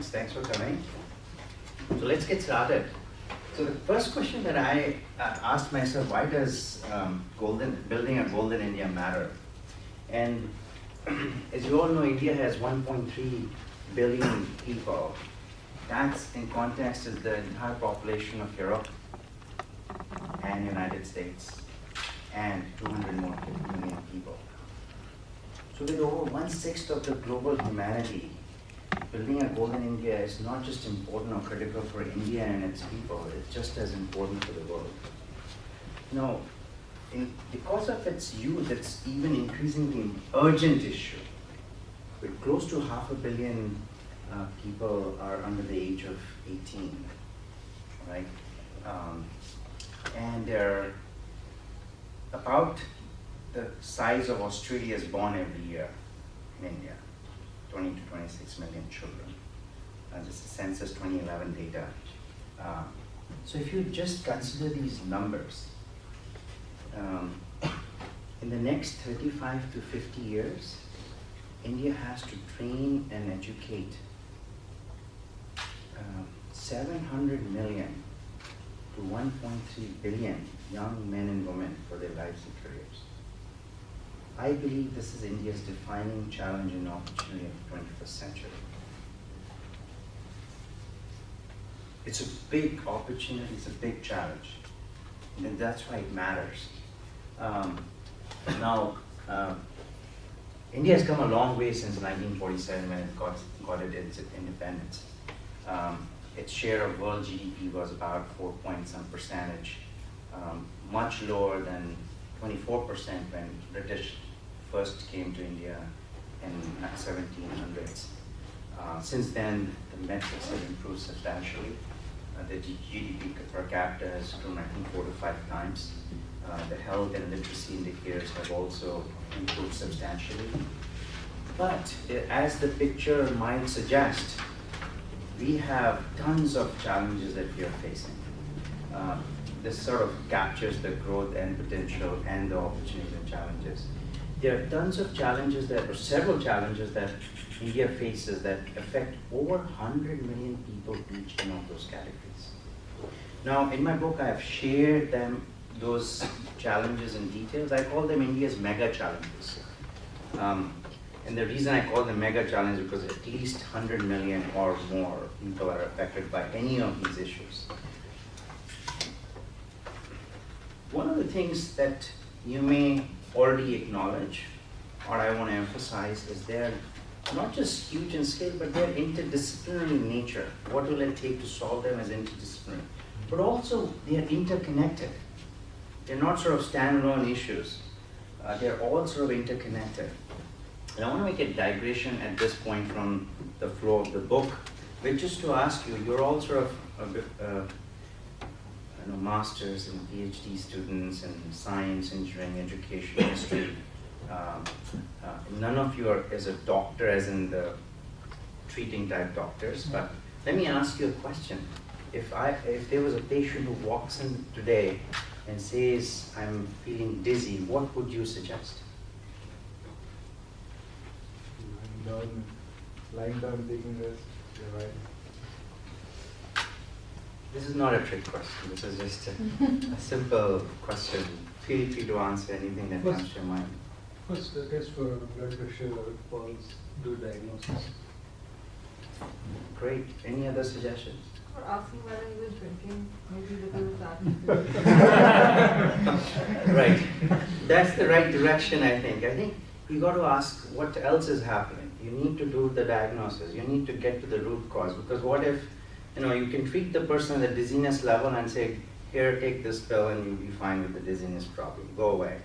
Thanks for coming. So let's get started. So the first question that I asked myself, why does building a golden India matter? And as you all know, India has 1.3 billion people. That's in context is the entire population of Europe and United States and 200 more million people. So with over 1/6 of the global humanity, building a golden India is not just important or critical for India and its people, it's just as important for the world. Now, because of its youth, it's even increasingly an urgent issue. With close to 500 million people are under the age of 18, right? And they're about the size of Australia is born every year in India, 20 to 26 million children. This is Census 2011 data. So if you just consider these numbers, in the next 35 to 50 years, India has to train and educate 700 million to 1.3 billion young men and women for their lives and careers. I believe this is India's defining challenge and opportunity of the 21st century. It's a big opportunity, it's a big challenge, and that's why it matters. India has come a long way since 1947 when it got its independence. Its share of world GDP was about 4 percentage, much lower than 24% when British first came to India in 1700s. Since then, the metrics have improved substantially. The GDP per capita has grown, I think, 4 to 5 times. The health and literacy indicators have also improved substantially. But as the picture might suggest, we have tons of challenges that we are facing. This sort of captures the growth and potential and the opportunities and challenges. There are tons of challenges or several challenges that India faces that affect over 100 million people each in all those categories. Now, in my book, I have shared those challenges in details. I call them India's mega challenges. And the reason I call them mega challenges is because at least 100 million or more people are affected by any of these issues. One of the things that you may already acknowledge, or I want to emphasize, is they're not just huge in scale, but they're interdisciplinary in nature. What will it take to solve them as interdisciplinary? But also, they are interconnected. They're not sort of standalone issues. They're all sort of interconnected. And I want to make a digression at this point from the flow of the book, which is to ask you, you're all sort of masters and PhD students in science, engineering, education, history. None of you is a doctor as in the treating type doctors, but let me ask you a question. If there was a patient who walks in today and says, I'm feeling dizzy, what would you suggest? Lying down, taking rest. You're right. This is not a trick question. This is just a simple question. Feel free to answer anything that comes to your mind. First, the test for blood pressure or pulse, do diagnosis. Great. Any other suggestions? Or asking whether he was drinking, maybe because of that. Right. That's the right direction, I think. I think you got to ask what else is happening. You need to do the diagnosis. You need to get to the root cause. Because what if, you can treat the person at the dizziness level and say, here, take this pill and you'll be fine with the dizziness problem. Go away.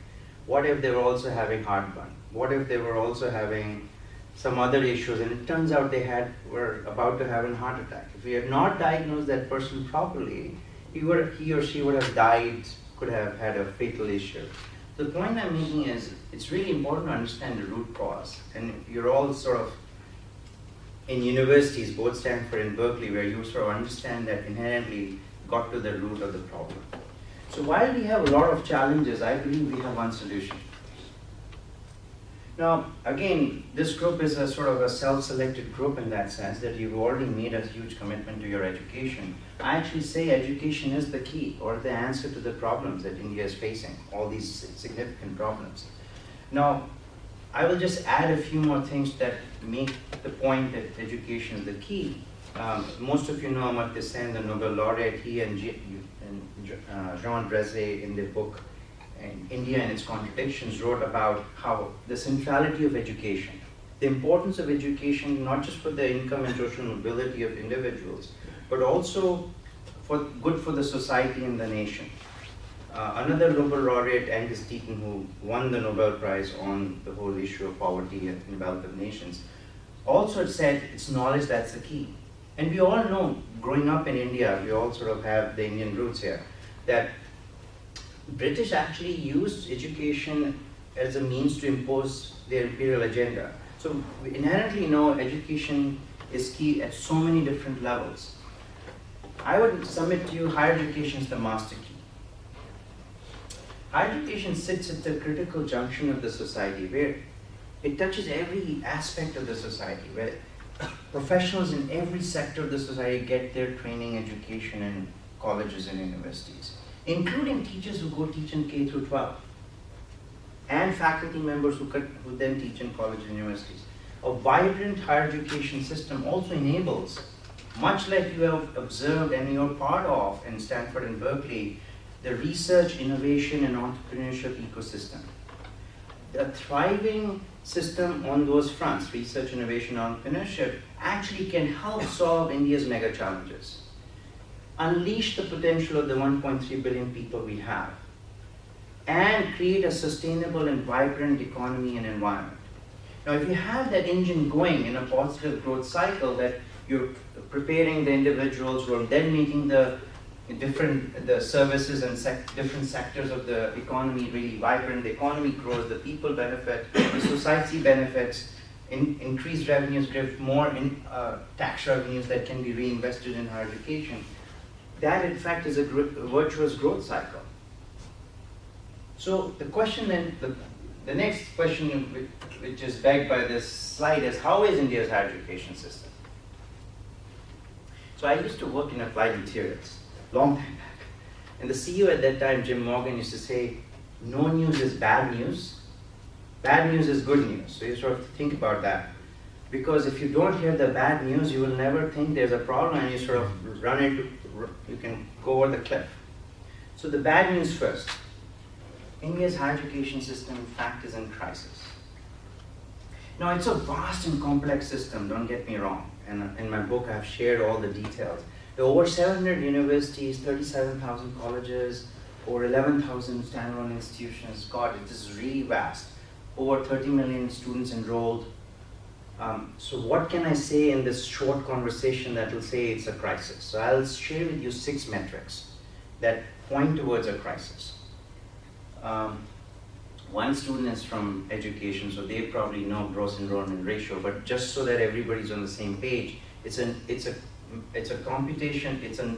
What if they were also having heartburn? What if they were also having some other issues and it turns out they were about to have a heart attack? If we had not diagnosed that person properly, he or she would have died, could have had a fatal issue. The point I'm making is it's really important to understand the root cause. And you're all sort of in universities, both Stanford and Berkeley, where you sort of understand that inherently got to the root of the problem. So while we have a lot of challenges, I believe we have one solution. Now, again, this group is a sort of a self-selected group in that sense that you've already made a huge commitment to your education. I actually say education is the key or the answer to the problems that India is facing, all these significant problems. Now, I will just add a few more things that make the point that education is the key. Most of you know Amartya Sen, the Nobel laureate. He and Jean Dresse in their book India and its Contradictions wrote about how the centrality of education, the importance of education not just for the income and social mobility of individuals, but also good for the society and the nation. Another Nobel laureate, Angus Deaton, who won the Nobel Prize on the whole issue of poverty and wealth of nations, also said it's knowledge that's the key. And we all know, growing up in India, we all sort of have the Indian roots here, that British actually used education as a means to impose their imperial agenda. So we inherently know education is key at so many different levels. I would submit to you higher education is the master key. Higher education sits at the critical junction of the society where it touches every aspect of the society, where professionals in every sector of the society get their training, education in colleges and universities, including teachers who go teach in K through 12, and faculty members who then teach in colleges and universities. A vibrant higher education system also enables, much like you have observed and you're part of in Stanford and Berkeley, the research, innovation, and entrepreneurship ecosystem. A thriving system on those fronts, research, innovation, entrepreneurship, actually can help solve India's mega challenges, unleash the potential of the 1.3 billion people we have, and create a sustainable and vibrant economy and environment. Now, if you have that engine going in a positive growth cycle, that you're preparing the individuals who are then making the services and different sectors of the economy really vibrant, the economy grows, the people benefit, the society benefits, increased revenues give more tax revenues that can be reinvested in higher education. That, in fact, is a virtuous growth cycle. So the question then, the next question which is begged by this slide is, how is India's higher education system? So I used to work in applied materials, long time back. And the CEO at that time, Jim Morgan, used to say, no news is bad news is good news. So you sort of think about that. Because if you don't hear the bad news, you will never think there's a problem and you sort of you can go over the cliff. So the bad news first. India's higher education system, in fact, is in crisis. Now, it's a vast and complex system, don't get me wrong. And in my book, I've shared all the details. There are over 700 universities, 37,000 colleges, over 11,000 standalone institutions. God, it is really vast. Over 30 million students enrolled. So what can I say in this short conversation that will say it's a crisis? So I'll share with you 6 metrics that point towards a crisis. One student is from education, so they probably know gross enrollment ratio, but just so that everybody's on the same page, it's a computation, it's a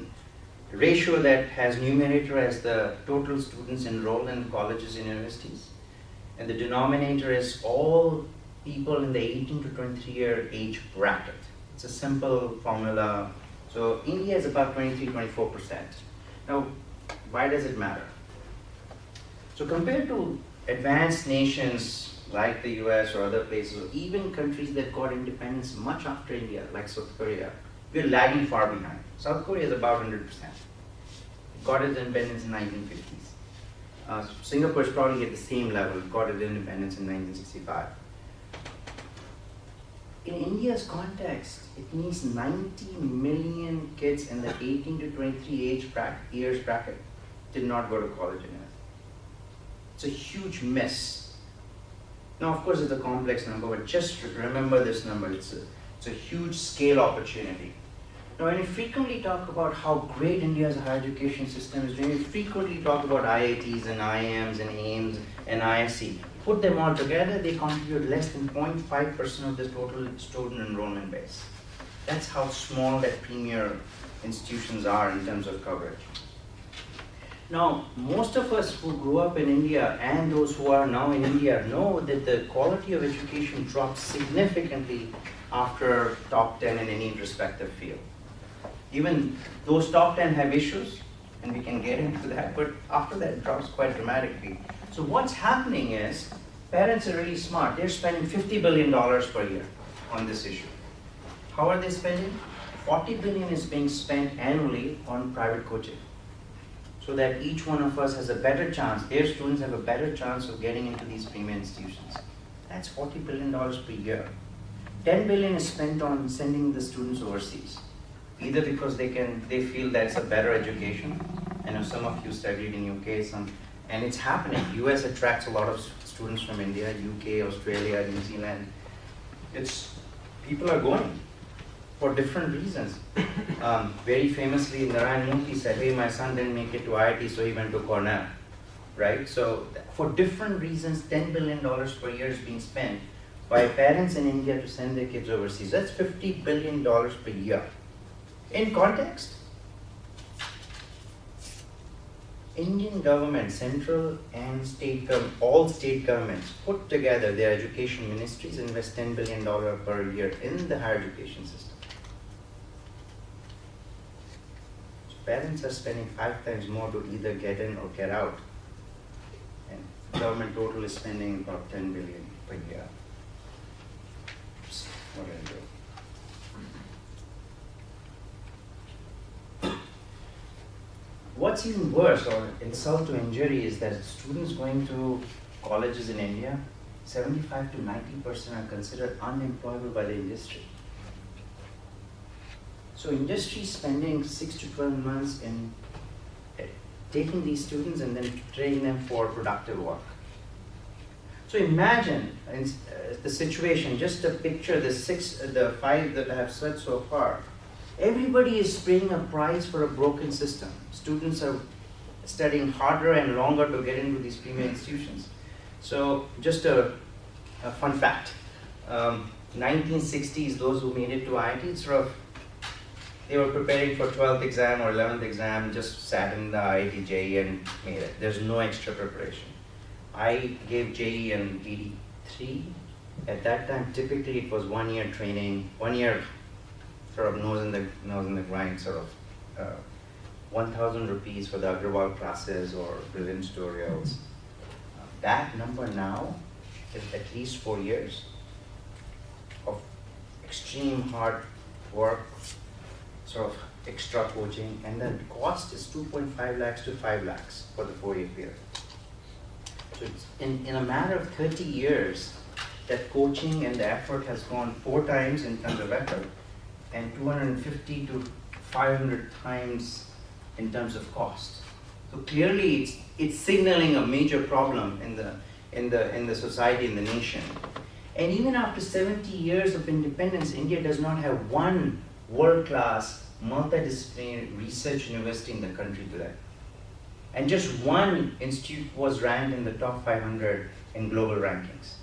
ratio that has numerator as the total students enrolled in colleges and universities, and the denominator is all people in the 18 to 23-year age bracket. It's a simple formula. So India is about 23-24%. Now, why does it matter? So compared to advanced nations like the US or other places, or even countries that got independence much after India, like South Korea, we're lagging far behind. South Korea is about 100%. It got its independence in 1950s. Singapore is probably at the same level, got its independence in 1965. In India's context, it means 90 million kids in the 18 to 23 years bracket did not go to college in it. It's a huge miss. Now, of course, it's a complex number, but just remember this number. It's a huge scale opportunity. Now, when we frequently talk about how great India's higher education system is, when we frequently talk about IITs and IIMs and AIMS and ISC, put them all together, they contribute less than 0.5% of the total student enrollment base. That's how small that premier institutions are in terms of coverage. Now, most of us who grew up in India and those who are now in India know that the quality of education drops significantly after top 10 in any respective field. Even those top 10 have issues, and we can get into that, but after that it drops quite dramatically. So what's happening is, parents are really smart. They're spending $50 billion per year on this issue. How are they spending? 40 billion is being spent annually on private coaching, so that each one of us has a better chance, their students have a better chance of getting into these premier institutions. That's $40 billion per year. 10 billion is spent on sending the students overseas, either because they feel that's a better education. I know some of you studied in UK, and it's happening. US attracts a lot of students from India, UK, Australia, New Zealand. People are going for different reasons. Very famously, Narayan Murthy said, hey, my son didn't make it to IIT, so he went to Cornell, right? So for different reasons, $10 billion per year is being spent by parents in India to send their kids overseas. That's $50 billion per year. In context, Indian government, central and state, all state governments put together, their education ministries invest $10 billion per year in the higher education system. So parents are spending 5 times more to either get in or get out. And government total is spending about $10 billion per year. Oops, what did I do? What's even worse, or insult to injury, is that students going to colleges in India, 75 to 90% are considered unemployable by the industry. So industry is spending 6 to 12 months in taking these students and then training them for productive work. So imagine the situation, just to picture the 5 that I have said so far. Everybody is paying a price for a broken system. Students are studying harder and longer to get into these premier institutions. So just a fun fact, 1960s, those who made it to IIT, they were preparing for 12th exam or 11th exam, just sat in the IIT JEE and made it. There's no extra preparation. I gave JEE and BD3. At that time, typically it was 1 year training, 1 year sort of nose in the grind, sort of 1,000 rupees for the Agrawal classes or brilliant tutorials. That number now is at least 4 years of extreme hard work, sort of extra coaching, and the cost is 2.5 lakhs to 5 lakhs for the 4-year period. So it's in a matter of 30 years, that coaching and the effort has gone 4 times in terms of effort, and 250 to 500 times in terms of cost. So clearly, it's signaling a major problem in the society, in the nation. And even after 70 years of independence, India does not have one world-class, multidisciplinary research university in the country today. And just one institute was ranked in the top 500 in global rankings.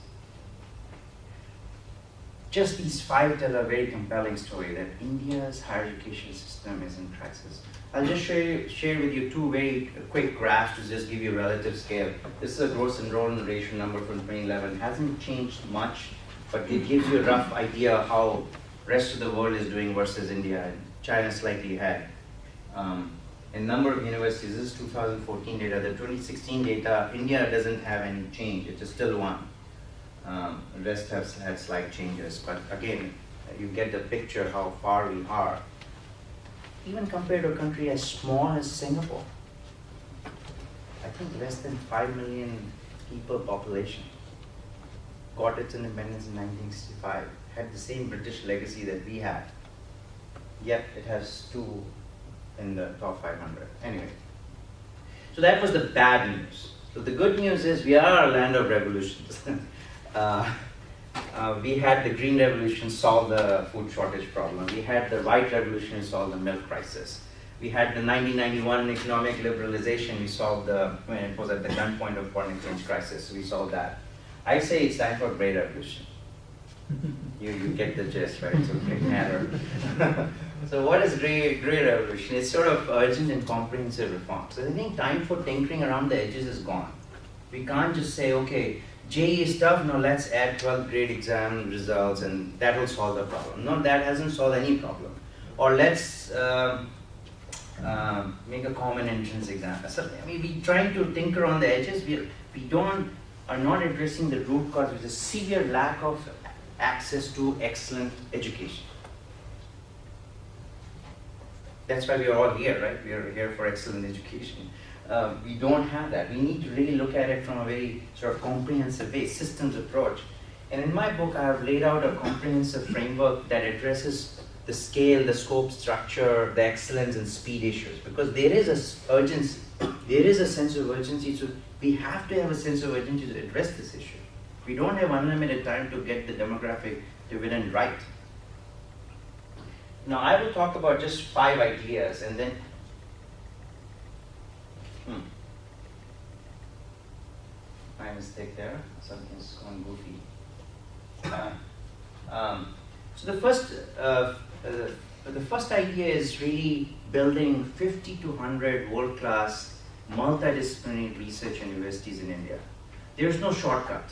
Just these 5 tell a very compelling story that India's higher education system is in crisis. I'll just share with you 2 very quick graphs to just give you a relative scale. This is a gross enrollment ratio number from 2011. It hasn't changed much, but it gives you a rough idea how rest of the world is doing versus India. China slightly ahead. In number of universities, this is 2014 data. The 2016 data, India doesn't have any change. It is still 1. The rest have had slight changes, but again, you get the picture how far we are. Even compared to a country as small as Singapore, I think less than 5 million people population, got its independence in 1965, had the same British legacy that we had, yet it has 2 in the top 500. Anyway, so that was the bad news. So the good news is we are a land of revolutions. We had the Green Revolution solve the food shortage problem. We had the White Revolution solve the milk crisis. We had the 1991 economic liberalization. We solved when it was at the gunpoint of foreign exchange crisis. We solved that. I say it's time for a great revolution. You get the gist, right? So big matter. So what is gray revolution? It's sort of urgent and comprehensive reform. So I think time for tinkering around the edges is gone. We can't just say, okay, JEE is tough, no, let's add 12th grade exam results and that will solve the problem. No, that hasn't solved any problem. Or let's make a common entrance exam. So, I mean, we trying to tinker on the edges. We are not addressing the root cause, which is severe lack of access to excellent education. That's why we are all here, right? We are here for excellent education. We don't have that. We need to really look at it from a very sort of comprehensive way, systems approach. And in my book, I have laid out a comprehensive framework that addresses the scale, the scope, structure, the excellence and speed issues. Because there is a urgency, there is a sense of urgency. So we have to have a sense of urgency to address this issue. We don't have unlimited time to get the demographic dividend right. Now I will talk about just 5 ideas and then my mistake there, something's gone goofy. So the first idea is really building 50 to 100 world-class multidisciplinary research universities in India. There's no shortcut.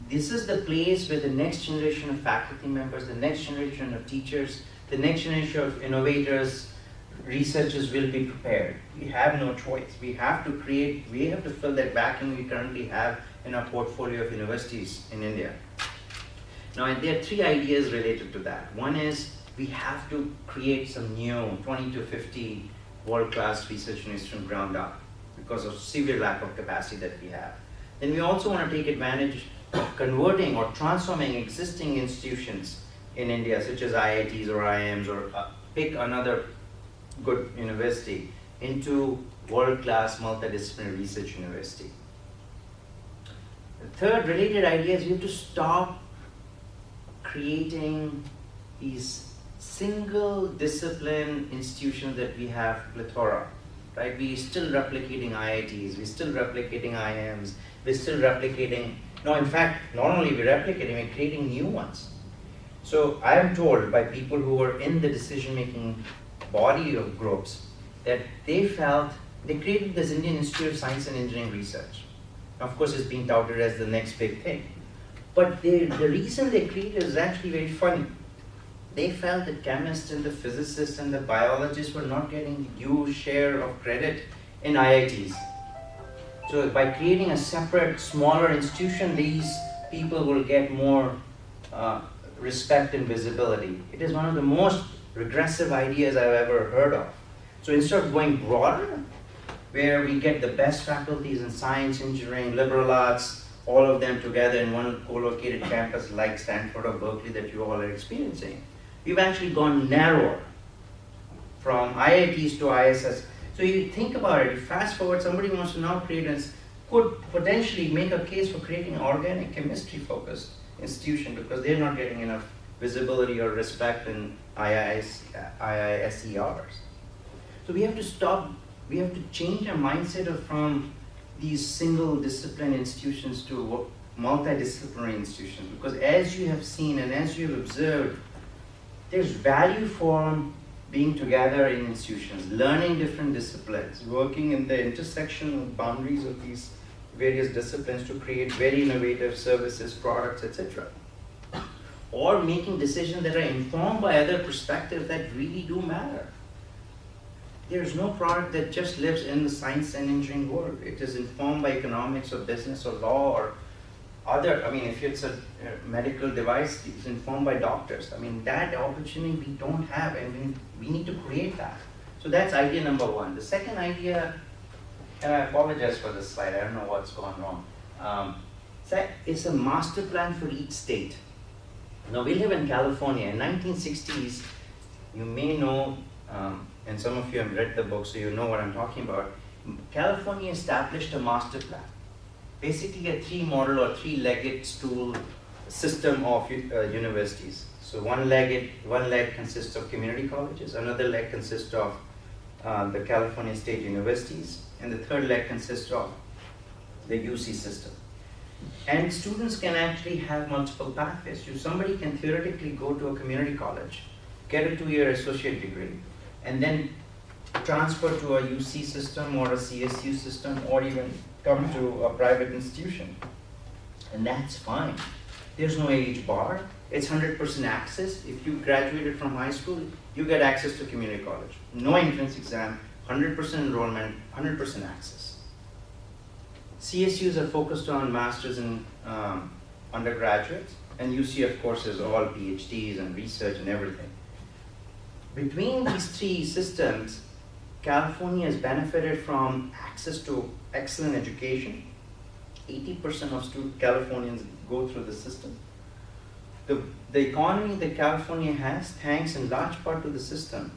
This is the place where the next generation of faculty members, the next generation of teachers, the next generation of innovators, researchers will be prepared. We have no choice. We have to fill that vacuum we currently have in our portfolio of universities in India. Now, there are 3 ideas related to that. One is we have to create some new 20 to 50 world-class research universities from ground up because of severe lack of capacity that we have. Then we also want to take advantage of converting or transforming existing institutions in India, such as IITs or IIMs, or pick another good university, into world-class multidisciplinary research university. The third related idea is we have to stop creating these single discipline institutions that we have plethora, right? We're still replicating IITs, we're still replicating IIMs, we're still replicating, no, in fact, not only we're replicating, we're creating new ones. So I am told by people who were in the decision-making body of groups that they felt they created this Indian Institute of Science and Engineering Research. Of course, it's being touted as the next big thing. But the reason they created is actually very funny. They felt the chemists and the physicists and the biologists were not getting due share of credit in IITs. So by creating a separate, smaller institution, these people will get more respect and visibility. It is one of the most regressive ideas I've ever heard of. So instead of going broader, where we get the best faculties in science, engineering, liberal arts, all of them together in one co-located campus like Stanford or Berkeley that you all are experiencing, we've actually gone narrower from IITs to ISS. So you think about it, you fast forward, somebody wants to now create and could potentially make a case for creating an organic chemistry focused institution because they're not getting enough visibility or respect in IISERs. So we have to stop, we have to change our mindset from these single discipline institutions to multidisciplinary institutions, because as you have seen and as you have observed, there's value for being together in institutions, learning different disciplines, working in the intersection boundaries of these various disciplines to create very innovative services, products, etc. Or making decisions that are informed by other perspectives that really do matter. There's no product that just lives in the science and engineering world. It is informed by economics or business or law or other, I mean, if it's a medical device, it's informed by doctors. I mean, that opportunity we don't have, and we need to create that. So that's idea number 1. The second idea, and I apologize for this slide, I don't know what's gone wrong. It's a master plan for each state. Now, we live in California. In 1960s, you may know, and some of you have read the book, so you know what I'm talking about. California established a master plan. Basically a 3-model or 3-legged stool system of universities. So one leg consists of community colleges, another leg consists of the California State Universities, and the third leg consists of the UC system. And students can actually have multiple pathways. Somebody can theoretically go to a community college, get a 2-year associate degree, and then transfer to a UC system or a CSU system, or even come to a private institution. And that's fine. There's no age bar. It's 100% access. If you graduated from high school, you get access to community college. No entrance exam, 100% enrollment, 100% access. CSUs are focused on masters and undergraduates, and UC, of course, is all PhDs and research and everything. Between these three systems, California has benefited from access to excellent education. 80% of Californians go through the system. The economy that California has, thanks in large part to the system,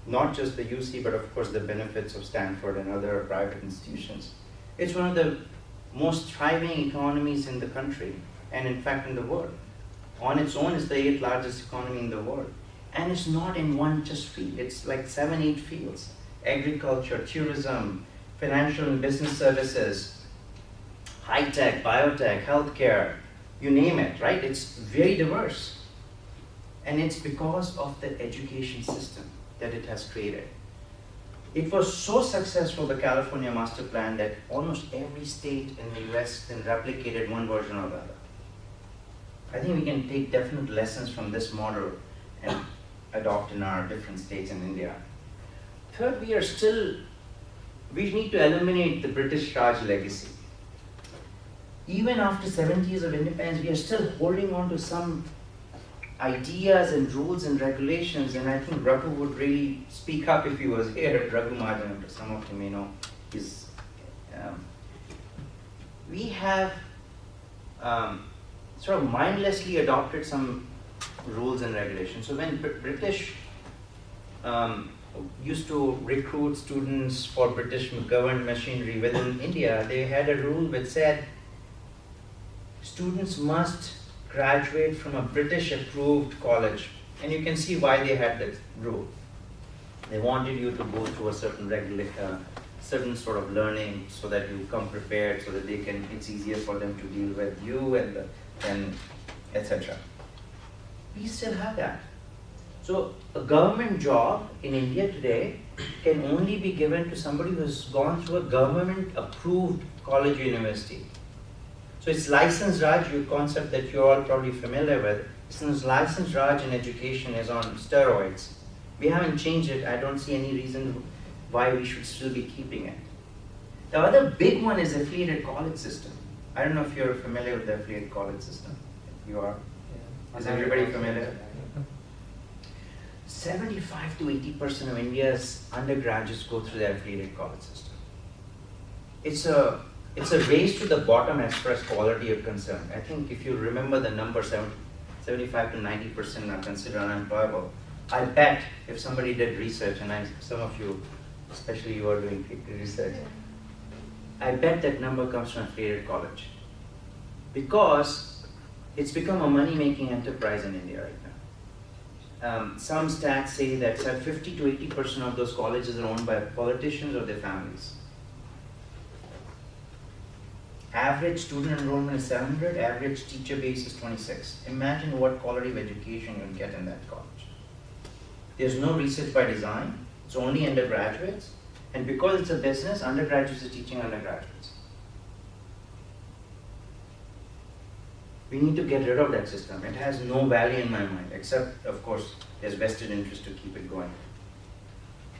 not just the UC, but of course the benefits of Stanford and other private institutions. It's one of the most thriving economies in the country, and in fact in the world. On its own, it's the 8th largest economy in the world. And it's not in one just field, it's like 7, 8 fields. Agriculture, tourism, financial and business services, high-tech, biotech, healthcare, you name it, right? It's very diverse. And it's because of the education system that it has created. It was so successful, the California Master Plan, that almost every state in the US then replicated one version or the other. I think we can take definite lessons from this model and adopt in our different states in India. Third, we need to eliminate the British Raj legacy. Even after 70 years of independence, we are still holding on to some ideas and rules and regulations, and I think Raghu would really speak up if he was here. Raghu Mahajan, some of you may know, we have sort of mindlessly adopted some rules and regulations. So when British used to recruit students for British government machinery within India, they had a rule which said students must graduate from a British approved college. And you can see why they had that rule. They wanted you to go through a certain sort of learning so that you come prepared, so that it's easier for them to deal with you and etc. We still have that. So a government job in India today can only be given to somebody who has gone through a government approved college or university. So it's licensed Raj, a concept that you're all probably familiar with. Since licensed Raj in education is on steroids, we haven't changed it. I don't see any reason why we should still be keeping it. The other big one is affiliated college system. I don't know if you're familiar with the affiliated college system. You are? Yeah. Is everybody familiar? 75 to 80% of India's undergraduates go through the affiliated college system. It's a race to the bottom as far as quality is concerned. I think if you remember the number, 75 to 90% are considered unemployable. I bet if somebody did research, and some of you, especially you are doing research, I bet that number comes from affiliated college. Because it's become a money-making enterprise in India right now. Some stats say that 50 to 80% of those colleges are owned by politicians or their families. Average student enrollment is 700, average teacher base is 26. Imagine what quality of education you'll get in that college. There's no research by design, it's only undergraduates, and because it's a business, undergraduates are teaching undergraduates. We need to get rid of that system. It has no value in my mind, except, of course, there's vested interest to keep it going.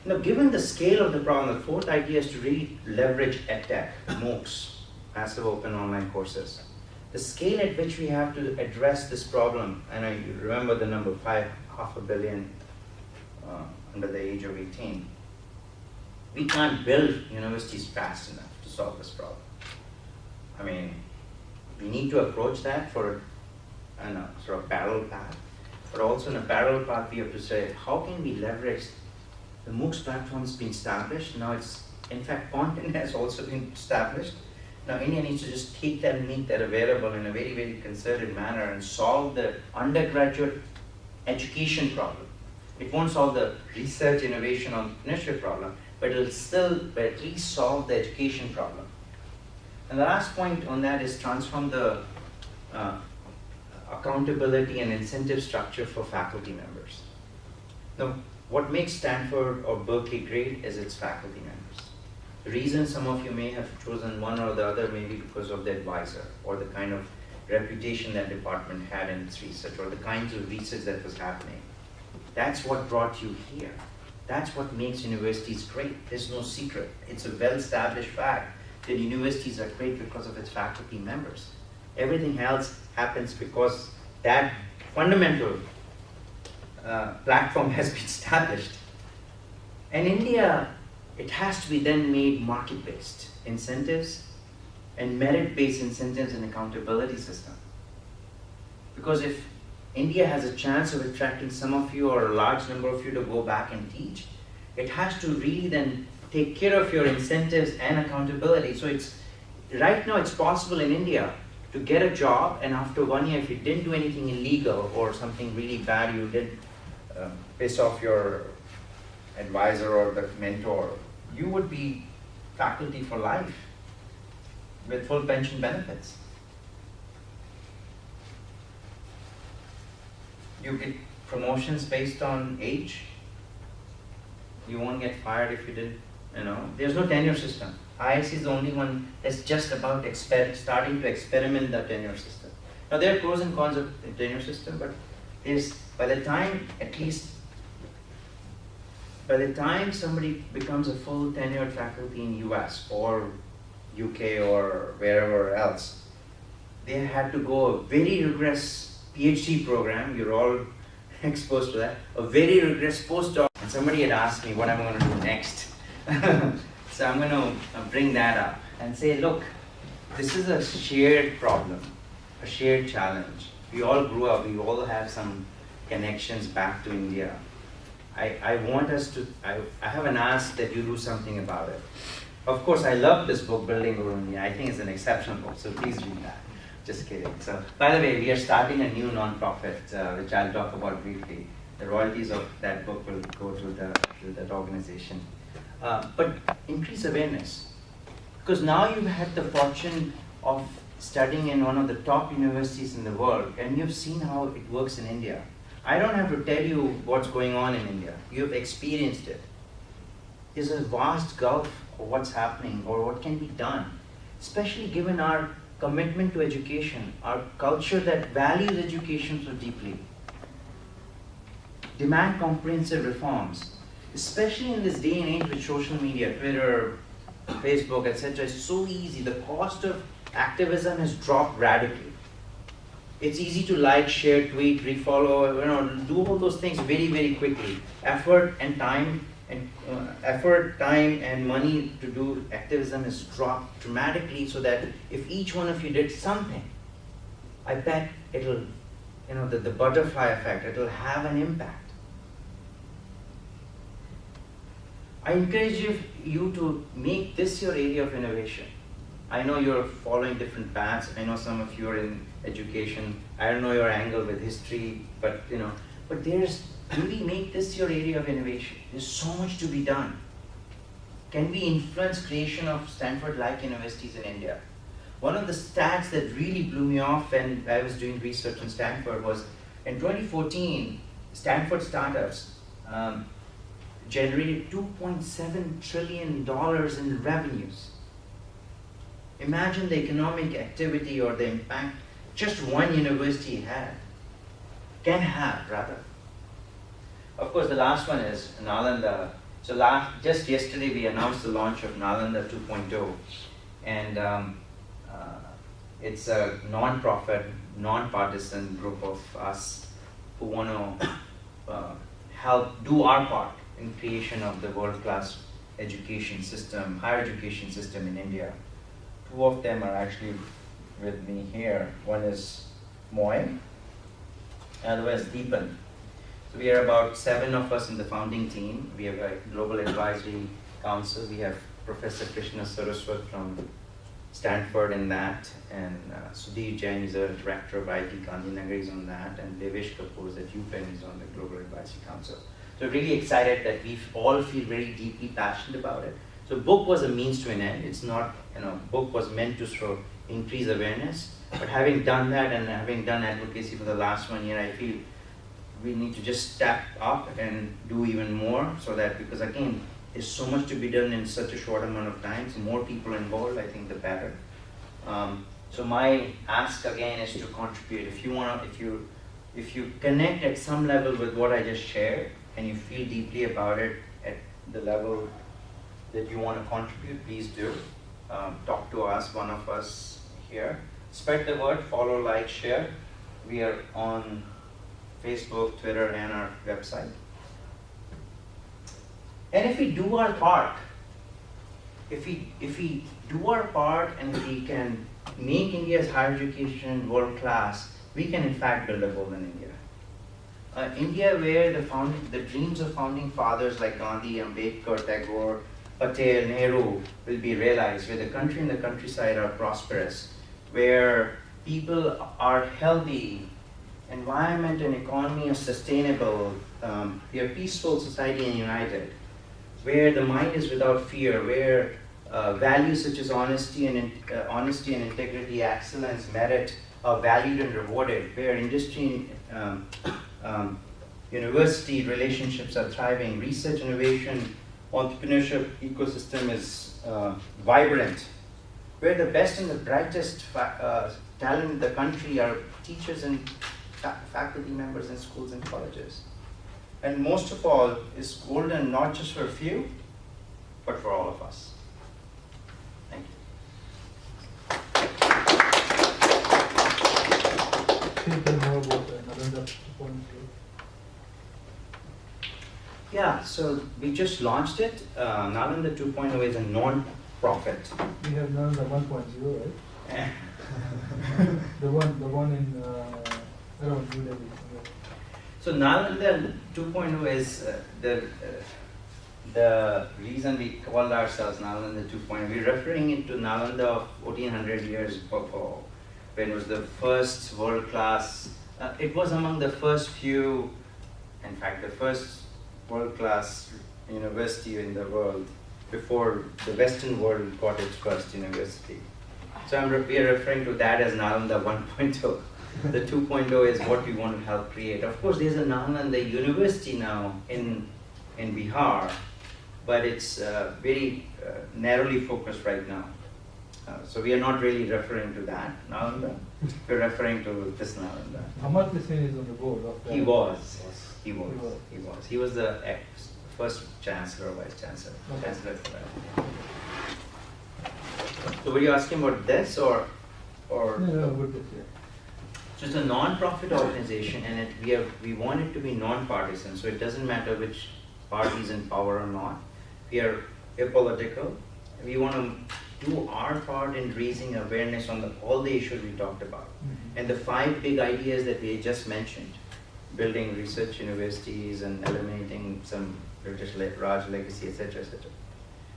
Now, given the scale of the problem, the fourth idea is to really leverage EdTech, MOOCs, massive open online courses. The scale at which we have to address this problem, and I remember the number, half a billion under the age of 18. We can't build universities fast enough to solve this problem. I mean, we need to approach that for a sort of parallel path, but also in a parallel path we have to say, how can we leverage the MOOCs platforms being established? Now in fact, content has also been established. Now India needs to just take that and make that available in a very, very concerted manner and solve the undergraduate education problem. It won't solve the research, innovation, entrepreneurship problem, but it'll still at least solve the education problem. And the last point on that is transform the accountability and incentive structure for faculty members. Now, what makes Stanford or Berkeley great is its faculty members. The reason some of you may have chosen one or the other may be because of the advisor or the kind of reputation that department had in its research or the kinds of research that was happening. That's what brought you here. That's what makes universities great. There's no secret. It's a well-established fact that universities are great because of its faculty members. Everything else happens because that fundamental platform has been established. And India, it has to be then made market-based incentives and merit-based incentives and accountability system. Because if India has a chance of attracting some of you or a large number of you to go back and teach, it has to really then take care of your incentives and accountability. So it's right now it's possible in India to get a job, and after 1 year, if you didn't do anything illegal or something really bad, you did piss off your advisor or the mentor, you would be faculty for life with full pension benefits. You get promotions based on age. You won't get fired if you didn't, there's no tenure system. IIC is the only one that's just about starting to experiment the tenure system. Now there are pros and cons of the tenure system, but by the time somebody becomes a full tenured faculty in US or UK or wherever else, they had to go a very rigorous PhD program. You're all exposed to that. A very rigorous postdoc. And somebody had asked me what I'm going to do next. So I'm going to bring that up and say, look, this is a shared problem, a shared challenge. We all grew up, we all have some connections back to India. I want us to, I have an ask that you do something about it. Of course, I love this book, Building Guru India. I think it's an exceptional book, so please read that. Just kidding. So, by the way, we are starting a new non-profit, which I'll talk about briefly. The royalties of that book will go to that organization. But increase awareness. Because now you've had the fortune of studying in one of the top universities in the world, and you've seen how it works in India. I don't have to tell you what's going on in India. You've experienced it. There's a vast gulf of what's happening or what can be done, especially given our commitment to education, our culture that values education so deeply. Demand comprehensive reforms, especially in this day and age with social media, Twitter, Facebook, etc. It's so easy. The cost of activism has dropped radically. It's easy to like, share, tweet, refollow, do all those things very, very quickly. Effort, time, and money to do activism has dropped dramatically, so that if each one of you did something, I bet it'll, the butterfly effect, it'll have an impact. I encourage you to make this your area of innovation. I know you're following different paths. I know some of you are in education. I don't know your angle with history, but really make this your area of innovation. There's so much to be done. Can we influence creation of Stanford-like universities in India? One of the stats that really blew me off when I was doing research in Stanford was in 2014, Stanford startups generated $2.7 trillion in revenues. Imagine the economic activity or the impact just one university can have rather. Of course, the last one is Nalanda. So just yesterday we announced the launch of Nalanda 2.0, and it's a non-profit, non-partisan group of us who want to help do our part in creation of the world-class education system, higher education system in India. Two of them are actually with me here. One is Moy, and the other is Deepan. So we are about 7 of us in the founding team. We have a global advisory council. We have Professor Krishna Saraswat from Stanford in that, and Sudhir Jain is a director of IT Gandhinagar is on that, and Devesh Kapoor is at UPenn is on the global advisory council. So really excited that we all feel very deeply passionate about it. So book was a means to an end. It's not, book was meant to increase awareness. But having done that and having done advocacy for the last 1 year, I feel we need to just step up and do even more, so that, because again, there's so much to be done in such a short amount of time. So more people involved, I think the better. So my ask again is to contribute. If you connect at some level with what I just shared, and you feel deeply about it at the level that you want to contribute, please do. Talk to us, one of us here. Spread the word, follow, like, share. We are on Facebook, Twitter, and our website. And if we do our part, if we do our part and we can make India's higher education world class, we can in fact build a golden India. India where the dreams of founding fathers like Gandhi, Ambedkar, Tagore, Patel, Nehru will be realized, where the country and the countryside are prosperous, where people are healthy, environment and economy are sustainable, we are peaceful society and united, where the mind is without fear, where values such as honesty and integrity, excellence, merit are valued and rewarded, where industry, university relationships are thriving, research, innovation, entrepreneurship ecosystem is vibrant, where the best and the brightest talent in the country are teachers and faculty members in schools and colleges. And most of all, is golden not just for a few, but for all of us. Thank you. Can you tell more about Nalanda 2.0? Yeah, so we just launched it. Nalanda 2.0 is a non-profit. We have Nalanda 1.0, right? The one in around New Delhi. So Nalanda 2.0 is the reason we call ourselves Nalanda 2.0. We're referring it to Nalanda of 1400 years before, when it was the first world-class, it was among the first few, in fact, the first world-class university in the world before the Western world got its first university. So we are referring to that as Nalanda 1.0. The 2.0 is what we want to help create. Of course, there's a Nalanda University now in Bihar, but it's very narrowly focused right now. So we are not really referring to that Nalanda. We're referring to this Nalanda. Amartya Sen is on the board of that. He was. He was the first chancellor or vice chancellor. Okay. Chancellor for that. So were you asking about this or? No, good to see. So it's a non-profit organization, and we want it to be non-partisan. So it doesn't matter which party is in power or not. We are apolitical. We want to do our part in raising awareness on all the issues we talked about. Mm-hmm. And the 5 big ideas that we just mentioned, building research universities and eliminating some British Raj legacy, etc., etc.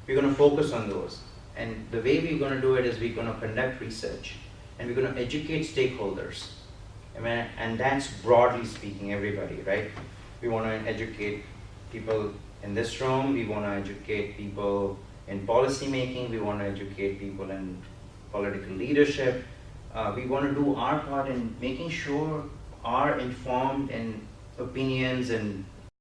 We're going to focus on those. And the way we're going to do it is we're going to conduct research, and we're going to educate stakeholders. And that's broadly speaking everybody, right? We want to educate people in this room, we want to educate people in policy making, we want to educate people in political leadership. We want to do our part in making sure our informed and opinions and